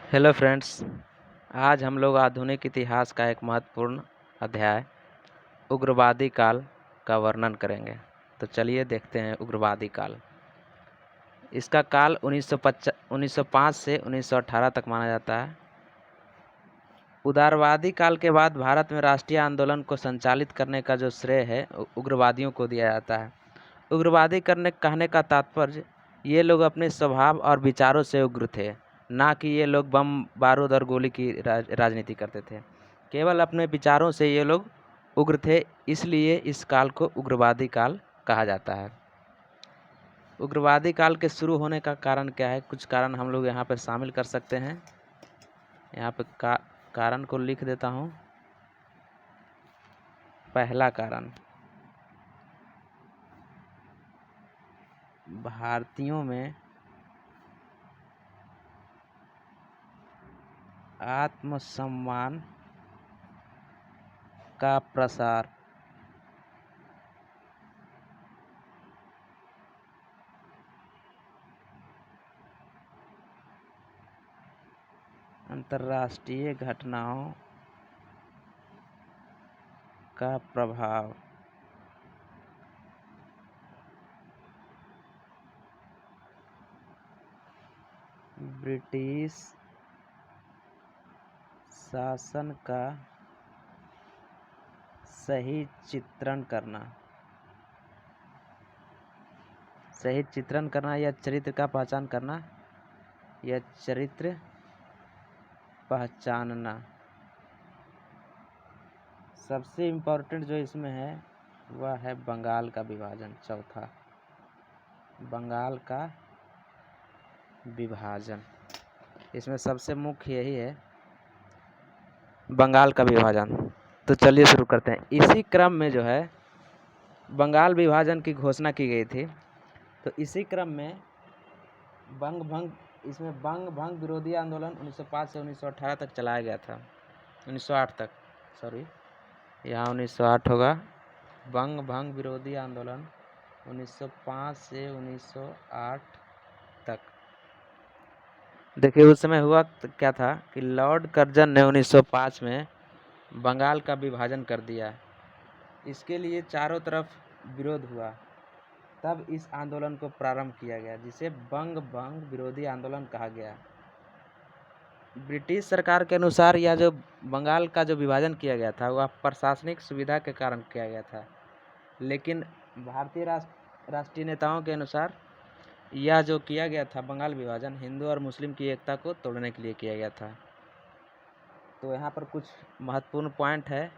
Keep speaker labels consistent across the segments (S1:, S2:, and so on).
S1: Hello friends. आज हम लोग आधुनिक इतिहास का एक महत्वपूर्ण अध्याय उग्रवादी काल का वर्णन करेंगे। तो चलिए देखते हैं उग्रवादी काल। इसका काल 1905 से 1918 तक माना जाता है। उदारवादी काल के बाद भारत में राष्ट्रीय आंदोलन को संचालित करने का जो श्रेय है उग्रवादियों को दिया जाता है। उग्रवादी कहने का तात्पर्य ये लोग अपने स्वभाव और विचारों से उग्र थे, ना कि ये लोग बम बारूद और गोली की राजनीति करते थे। केवल अपने विचारों से ये लोग उग्र थे, इसलिए इस काल को उग्रवादी काल कहा जाता है। उग्रवादी काल के शुरू होने का कारण क्या है? कुछ कारण हम लोग यहाँ पर शामिल कर सकते हैं। यहाँ पे कारण को लिख देता हूँ। पहला कारण, भारतीयों में आत्मसम्मान का प्रसार। अंतर्राष्ट्रीय घटनाओं का प्रभाव। ब्रिटिश शासन का सही चित्रण करना या चरित्र का पहचान करना या चरित्र पहचानना। सबसे इम्पोर्टेंट जो इसमें है वह है बंगाल का विभाजन। चौथा, बंगाल का विभाजन। इसमें सबसे मुख्य यही है, बंगाल का विभाजन। तो चलिए शुरू करते हैं। इसी क्रम में जो है बंगाल विभाजन की घोषणा की गई थी। तो इसी क्रम में बंग भंग विरोधी आंदोलन 1905 से 1918 तक चलाया गया था। 1908 तक, सॉरी, यहाँ 1908 होगा। बंग भंग विरोधी आंदोलन 1905 से 1908 तक। देखिए उस समय हुआ क्या था कि लॉर्ड कर्जन ने 1905 में बंगाल का विभाजन कर दिया। इसके लिए चारों तरफ विरोध हुआ। तब इस आंदोलन को प्रारंभ किया गया, जिसे बंग भंग विरोधी आंदोलन कहा गया। ब्रिटिश सरकार के अनुसार यह जो बंगाल का जो विभाजन किया गया था वह प्रशासनिक सुविधा के कारण किया गया था, लेकिन भारतीय राष्ट्रीय नेताओं के अनुसार यह जो किया गया था बंगाल विभाजन हिंदू और मुस्लिम की एकता को तोड़ने के लिए किया गया था। तो यहाँ पर कुछ महत्वपूर्ण पॉइंट है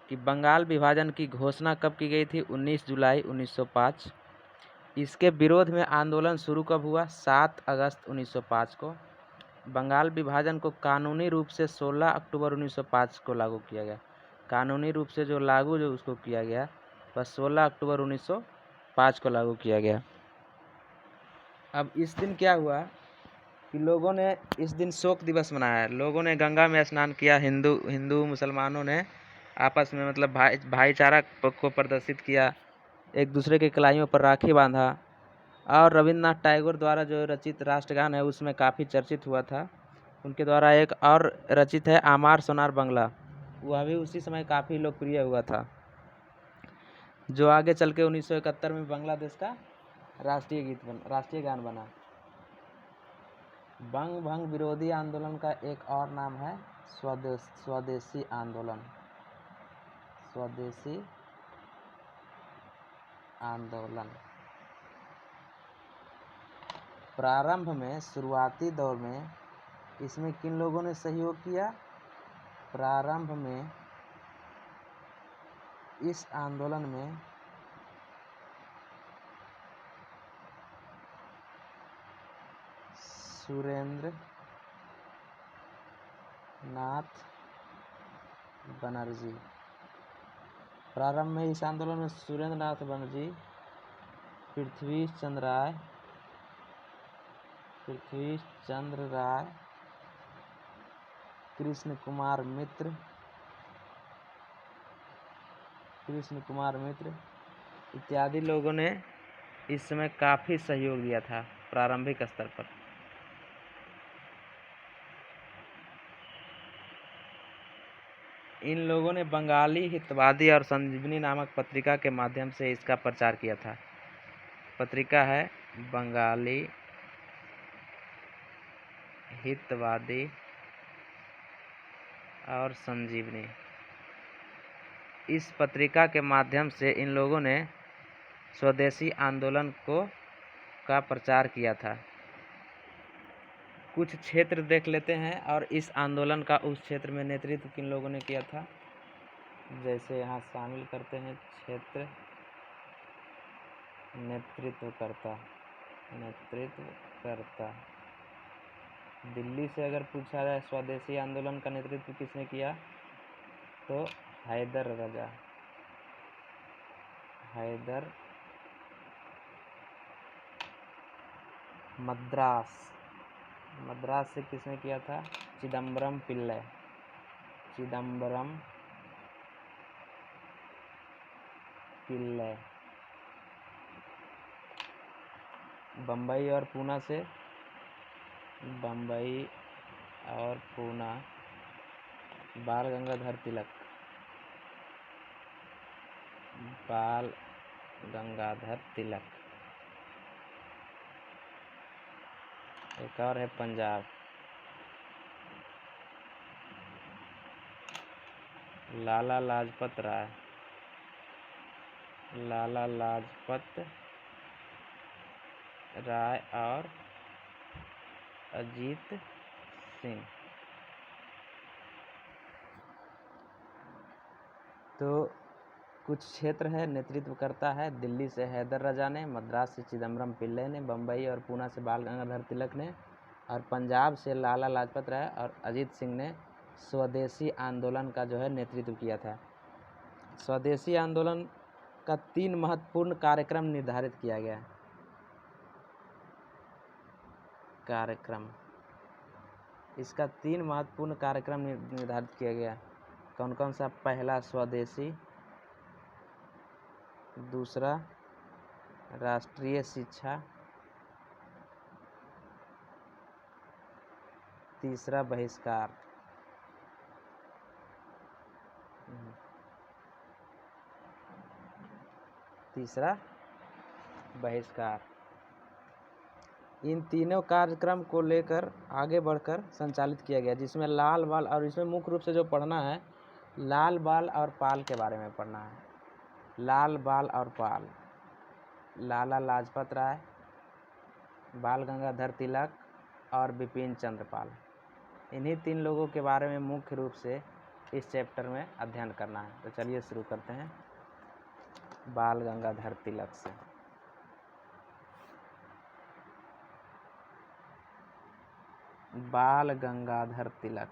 S1: कि बंगाल विभाजन की घोषणा कब की गई थी? 19 जुलाई 1905। इसके विरोध में आंदोलन शुरू कब हुआ? 7 अगस्त 1905 को। बंगाल विभाजन को कानूनी रूप से 16 अक्टूबर 1905 को लागू किया गया। कानूनी रूप से जो उसको किया गया वह 16 अक्टूबर 1905 को लागू किया गया। अब इस दिन क्या हुआ कि लोगों ने इस दिन शोक दिवस मनाया। लोगों ने गंगा में स्नान किया। हिंदू मुसलमानों ने आपस में मतलब भाईचारा को प्रदर्शित किया। एक दूसरे के कलाइयों पर राखी बांधा। और रविन्द्रनाथ टैगोर द्वारा जो रचित राष्ट्रगान है उसमें काफ़ी चर्चित हुआ था। उनके द्वारा एक और रचित है आमार सोनार बंगला, वह भी उसी समय काफ़ी लोकप्रिय हुआ था, जो आगे चल के 1971 में बांग्लादेश का राष्ट्रीय गान बना। बंग भंग विरोधी आंदोलन का एक और नाम है स्वदेशी आंदोलन। स्वदेशी आंदोलन प्रारंभ में, शुरुआती दौर में इसमें किन लोगों ने सहयोग किया? प्रारंभ में इस आंदोलन में सुरेंद्र नाथ बनर्जी। प्रारंभ में इस आंदोलन में सुरेंद्र नाथ बनर्जी, पृथ्वी चंद्र राय, कृष्ण कुमार मित्र इत्यादि लोगों ने इस समय काफ़ी सहयोग दिया था प्रारंभिक स्तर पर। इन लोगों ने बंगाली हितवादी और संजीवनी नामक पत्रिका के माध्यम से इसका प्रचार किया था। पत्रिका है बंगाली हितवादी और संजीवनी। इस पत्रिका के माध्यम से इन लोगों ने स्वदेशी आंदोलन का प्रचार किया था। कुछ क्षेत्र देख लेते हैं और इस आंदोलन का उस क्षेत्र में नेतृत्व किन लोगों ने किया था। जैसे यहाँ शामिल करते हैं क्षेत्र नेतृत्वकर्ता। दिल्ली से अगर पूछा जाए स्वदेशी आंदोलन का नेतृत्व किसने किया तो हैदर रजा। मद्रास से किसने किया था चिदम्बरम पिल्लई। बम्बई और पूना बाल गंगाधर तिलक। एक और है पंजाब, लाला लाजपत राय और अजीत सिंह। तो कुछ क्षेत्र है नेतृत्व करता है दिल्ली से हैदर रजा ने, मद्रास से चिदम्बरम पिल्लई ने, बम्बई और पूना से बाल गंगाधर तिलक ने, और पंजाब से लाला लाजपत राय और अजीत सिंह ने स्वदेशी आंदोलन का जो है नेतृत्व किया था। स्वदेशी आंदोलन का 3 महत्वपूर्ण कार्यक्रम निर्धारित किया गया। इसका 3 महत्वपूर्ण कार्यक्रम निर्धारित किया गया। कौन कौन सा? पहला स्वदेशी, दूसरा राष्ट्रीय शिक्षा, तीसरा बहिष्कार। इन तीनों कार्यक्रम को लेकर आगे बढ़कर संचालित किया गया, जिसमें लाल बाल, और इसमें मुख्य रूप से जो पढ़ना है लाल बाल और पाल के बारे में पढ़ना है। लाल बाल और पाल, लाला लाजपत राय, बाल गंगाधर तिलक और बिपिन चंद्र पाल। इन्हीं 3 लोगों के बारे में मुख्य रूप से इस चैप्टर में अध्ययन करना है। तो चलिए शुरू करते हैं बाल गंगाधर तिलक से। बाल गंगाधर तिलक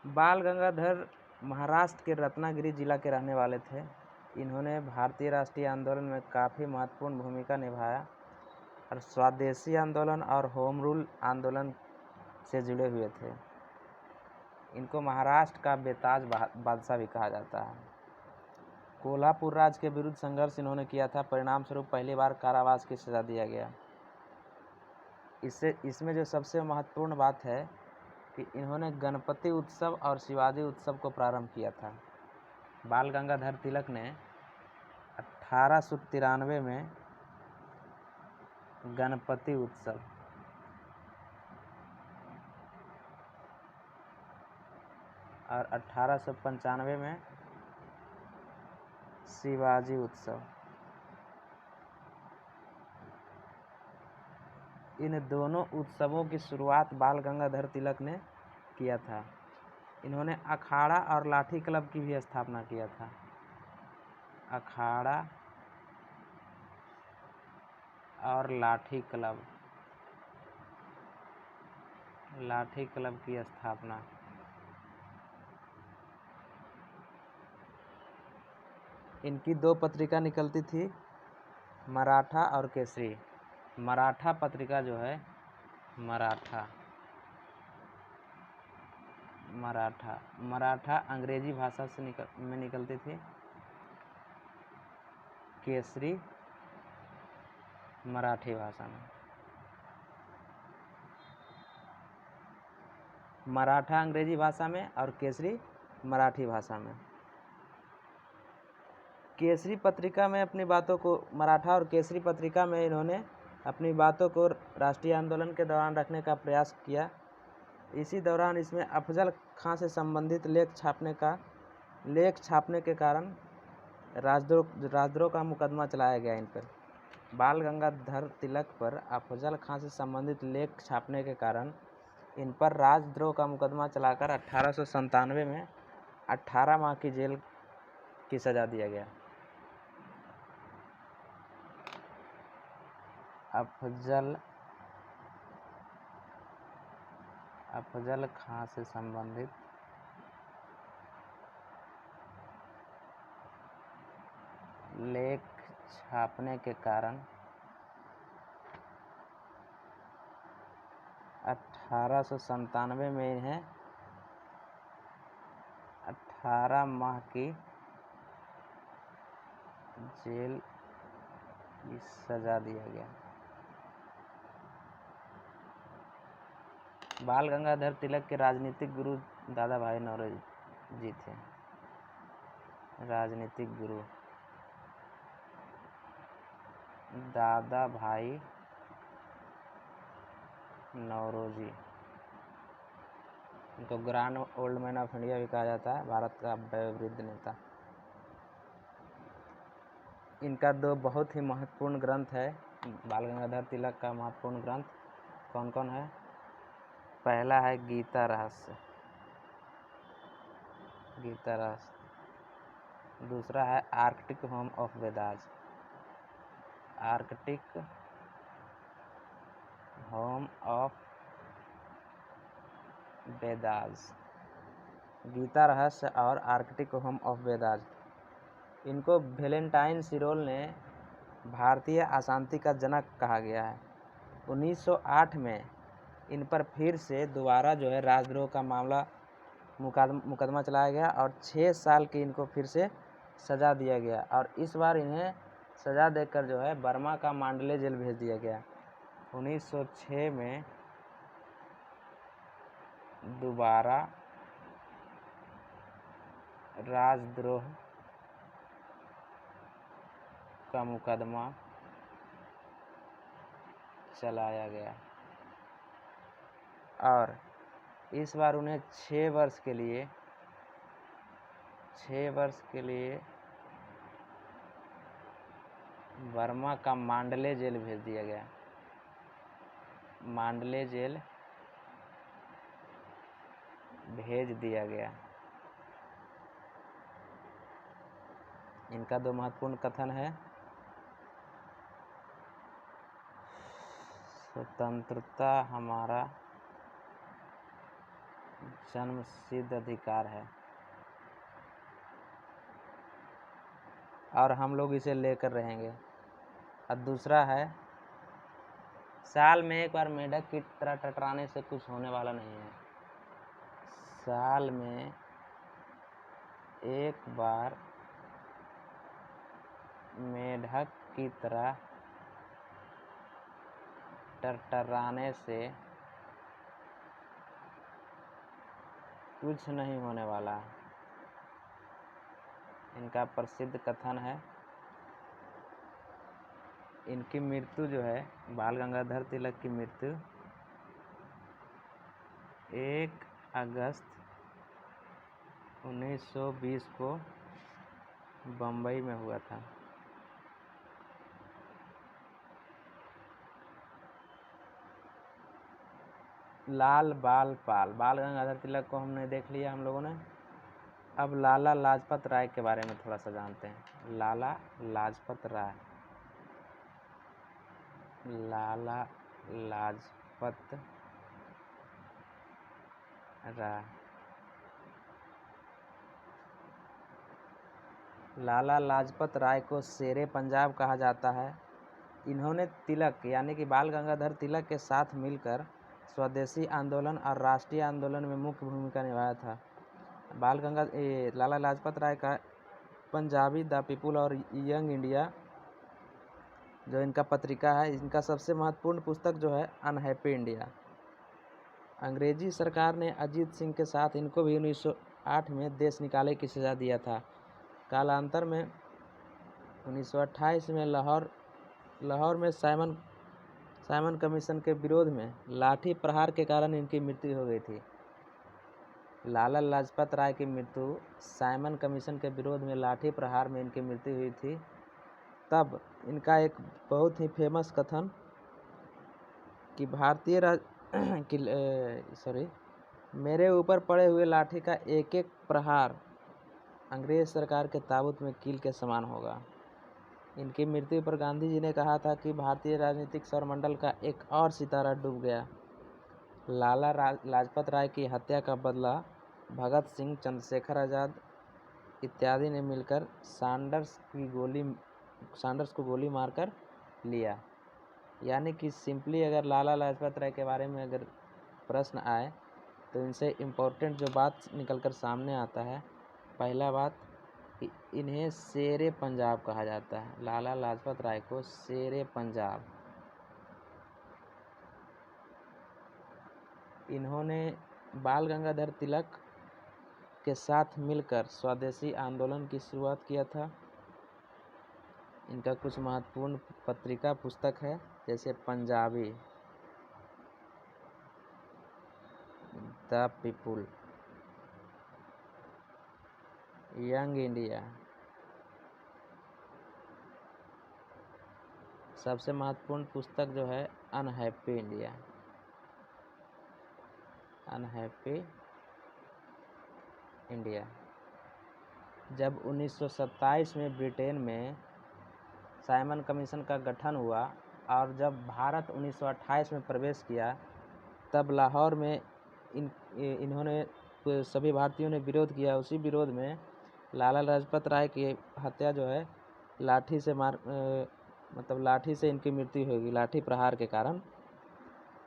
S1: बाल गंगाधर महाराष्ट्र के रत्नागिरी जिला के रहने वाले थे। इन्होंने भारतीय राष्ट्रीय आंदोलन में काफ़ी महत्वपूर्ण भूमिका निभाया और स्वदेशी आंदोलन और होम रूल आंदोलन से जुड़े हुए थे। इनको महाराष्ट्र का बेताज बादशाह भी कहा जाता है। कोल्हापुर राज के विरुद्ध संघर्ष इन्होंने किया था। परिणाम स्वरूप पहली बार कारावास की सजा दिया गया। इसमें जो सबसे महत्वपूर्ण बात है कि इन्होंने गणपति उत्सव और शिवाजी उत्सव को प्रारंभ किया था। बाल गंगाधर तिलक ने 1893 में गणपति उत्सव और 1895 में शिवाजी उत्सव, इन दोनों उत्सवों की शुरुआत बाल गंगाधर तिलक ने किया था। इन्होंने अखाड़ा और लाठी क्लब की भी स्थापना किया था। अखाड़ा और लाठी क्लब की स्थापना। इनकी 2 पत्रिका निकलती थी, मराठा और केसरी। मराठा पत्रिका जो है मराठा। मराठा मराठा अंग्रेजी भाषा से में निकलते थे। केसरी मराठी भाषा में। मराठा अंग्रेजी भाषा में और केसरी मराठी भाषा में। केसरी पत्रिका में अपनी बातों को, मराठा और केसरी पत्रिका में इन्होंने अपनी बातों को राष्ट्रीय आंदोलन के दौरान रखने का प्रयास किया। इसी दौरान इसमें अफजल खां से संबंधित लेख छापने के कारण राजद्रोह का मुकदमा चलाया गया इन पर। बाल गंगाधर तिलक पर अफजल खां से संबंधित लेख छापने के कारण इन पर राजद्रोह का मुकदमा चलाकर 1897 में 18 माह की जेल की सजा दिया गया। अफजल खां से संबंधित लेख छापने के कारण 1897 में इन्हें 18 माह की जेल की सजा दिया गया। बाल गंगाधर तिलक के राजनीतिक गुरु दादा भाई नौरोजी थे। राजनीतिक गुरु दादा भाई नौरोजी, इनको grand old man of India भी कहा जाता है, भारत का वयोवृद्ध नेता। इनका दो बहुत ही महत्वपूर्ण ग्रंथ है। बाल गंगाधर तिलक का महत्वपूर्ण ग्रंथ कौन कौन है? पहला है गीता रहस्य। दूसरा है Arctic home of Vedas. Arctic home of Vedas, Gita Rahasya और आर्कटिक होम ऑफ वेदास। इनको वैलेंटाइन सिरोल ने भारतीय अशांति का जनक कहा गया है। 1908 में इन पर फिर से दोबारा जो है राजद्रोह का मामला मुकदमा चलाया गया और 6 साल की इनको फिर से सज़ा दिया गया और इस बार इन्हें सज़ा देकर जो है बर्मा का मांडले जेल भेज दिया गया। 1906 में दोबारा राजद्रोह का मुकदमा चलाया गया और इस बार उन्हें 6 वर्ष के लिए बर्मा का मांडले जेल भेज दिया गया। मांडले जेल भेज दिया गया। इनका दो महत्वपूर्ण कथन है। स्वतंत्रता हमारा जन्मसिद्ध अधिकार है और हम लोग इसे लेकर रहेंगे। और दूसरा है, साल में एक बार मेढक की तरह टटराने से कुछ होने वाला नहीं है। साल में एक बार मेढक की तरह टटराने से कुछ नहीं होने वाला। इनका प्रसिद्ध कथन है। इनकी मृत्यु जो है, बाल गंगाधर तिलक की मृत्यु 1 अगस्त 1920 को बम्बई में हुआ था। लाल बाल पाल, बाल गंगाधर तिलक को हमने देख लिया हम लोगों ने। अब लाला लाजपत राय के बारे में थोड़ा सा जानते हैं। लाला लाजपत राय, लाला लाजपत राय, लाला लाजपत राय को शेरे पंजाब कहा जाता है। इन्होंने तिलक यानी कि बाल गंगाधर तिलक के साथ मिलकर स्वदेशी आंदोलन और राष्ट्रीय आंदोलन में मुख्य भूमिका निभाया था। लाला लाजपत राय का पंजाबी, द पीपुल और यंग इंडिया जो इनका पत्रिका है, इनका सबसे महत्वपूर्ण पुस्तक जो है अनहैप्पी इंडिया। अंग्रेजी सरकार ने अजीत सिंह के साथ इनको भी 1908 में देश निकाले की सज़ा दिया था। कालांतर में 1928 में लाहौर में साइमन कमीशन के विरोध में लाठी प्रहार के कारण इनकी मृत्यु हो गई थी। लाला लाजपत राय की मृत्यु साइमन कमीशन के विरोध में लाठी प्रहार में इनकी मृत्यु हुई थी। तब इनका एक बहुत ही फेमस कथन कि मेरे ऊपर पड़े हुए लाठी का एक एक प्रहार अंग्रेज सरकार के ताबूत में कील के समान होगा। इनकी मृत्यु पर गांधी जी ने कहा था कि भारतीय राजनीतिक सौरमंडल का एक और सितारा डूब गया। लाला लाजपत राय की हत्या का बदला भगत सिंह, चंद्रशेखर आज़ाद इत्यादि ने मिलकर सैंडर्स को गोली मारकर लिया। यानी कि सिंपली अगर लाला लाजपत राय के बारे में अगर प्रश्न आए तो इनसे इम्पोर्टेंट जो बात निकलकर सामने आता है, पहला बात कि इन्हें शेरे पंजाब कहा जाता है। लाला लाजपत राय को शेरे पंजाब। इन्होंने बाल गंगाधर तिलक के साथ मिलकर स्वदेशी आंदोलन की शुरुआत किया था। इनका कुछ महत्वपूर्ण पत्रिका पुस्तक है, जैसे Punjabi, the people, young India. सबसे महत्वपूर्ण पुस्तक जो है अनहैप्पी इंडिया। Unhappy India. जब 1927 में ब्रिटेन में साइमन कमीशन का गठन हुआ और जब भारत 1928 में प्रवेश किया, तब लाहौर में इन्होंने सभी भारतीयों ने विरोध किया। उसी विरोध में लाला लाजपत राय की हत्या जो है लाठी से इनकी मृत्यु होगी, लाठी प्रहार के कारण।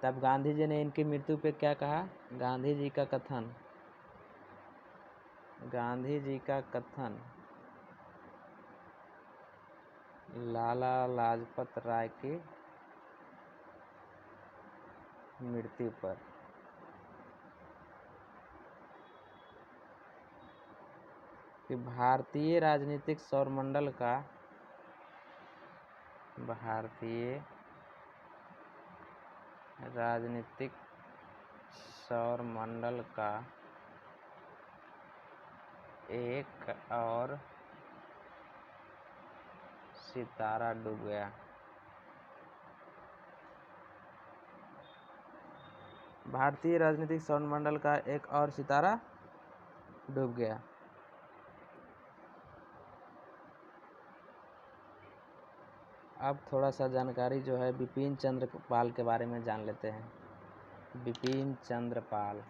S1: तब गांधी जी ने इनकी मृत्यु पे क्या कहा? गांधी जी का कथन लाला लाजपत राय की मृत्यु पर कि भारतीय राजनीतिक सौरमंडल का एक और सितारा डूब गया। भारतीय राजनीतिक सौरमंडल का एक और सितारा डूब गया। अब थोड़ा सा जानकारी जो है बिपिन चंद्र पाल के बारे में जान लेते हैं। बिपिन चंद्र पाल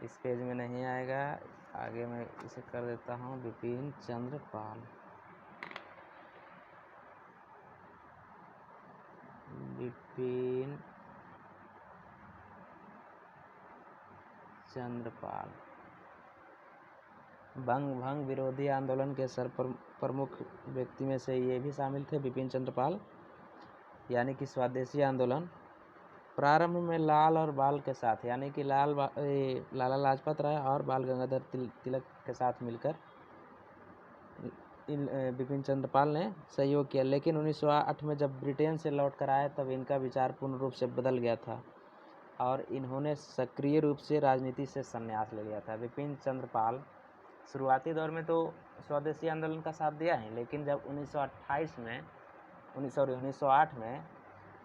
S1: इस पेज में नहीं आएगा, आगे मैं इसे कर देता हूँ। बिपिन चंद्र पाल। बिपिन चंद्र पाल भंग विरोधी आंदोलन के प्रमुख व्यक्ति में से ये भी शामिल थे, बिपिन चंद्र पाल। यानी कि स्वदेशी आंदोलन प्रारंभ में लाल और बाल के साथ, यानी कि लाला लाजपत राय और बाल गंगाधर तिलक के साथ मिलकर बिपिन चंद्र पाल ने सहयोग किया। लेकिन 1908 में जब ब्रिटेन से लौट कर आए तब इनका विचार पूर्ण रूप से बदल गया था और इन्होंने सक्रिय रूप से राजनीति से संन्यास ले लिया था। बिपिन चंद्र पाल शुरुआती दौर में तो स्वदेशी आंदोलन का साथ दिया है, लेकिन जब 1908 में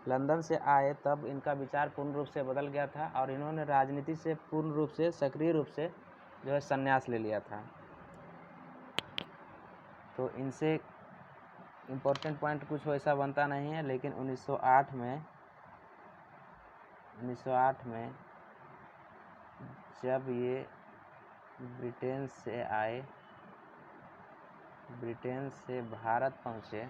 S1: लंदन से आए तब इनका विचार पूर्ण रूप से बदल गया था और इन्होंने राजनीति से पूर्ण रूप से सक्रिय रूप से जो है संन्यास ले लिया था। तो इनसे इम्पोर्टेंट पॉइंट कुछ वैसा बनता नहीं है, लेकिन 1908 में जब ये ब्रिटेन से भारत पहुँचे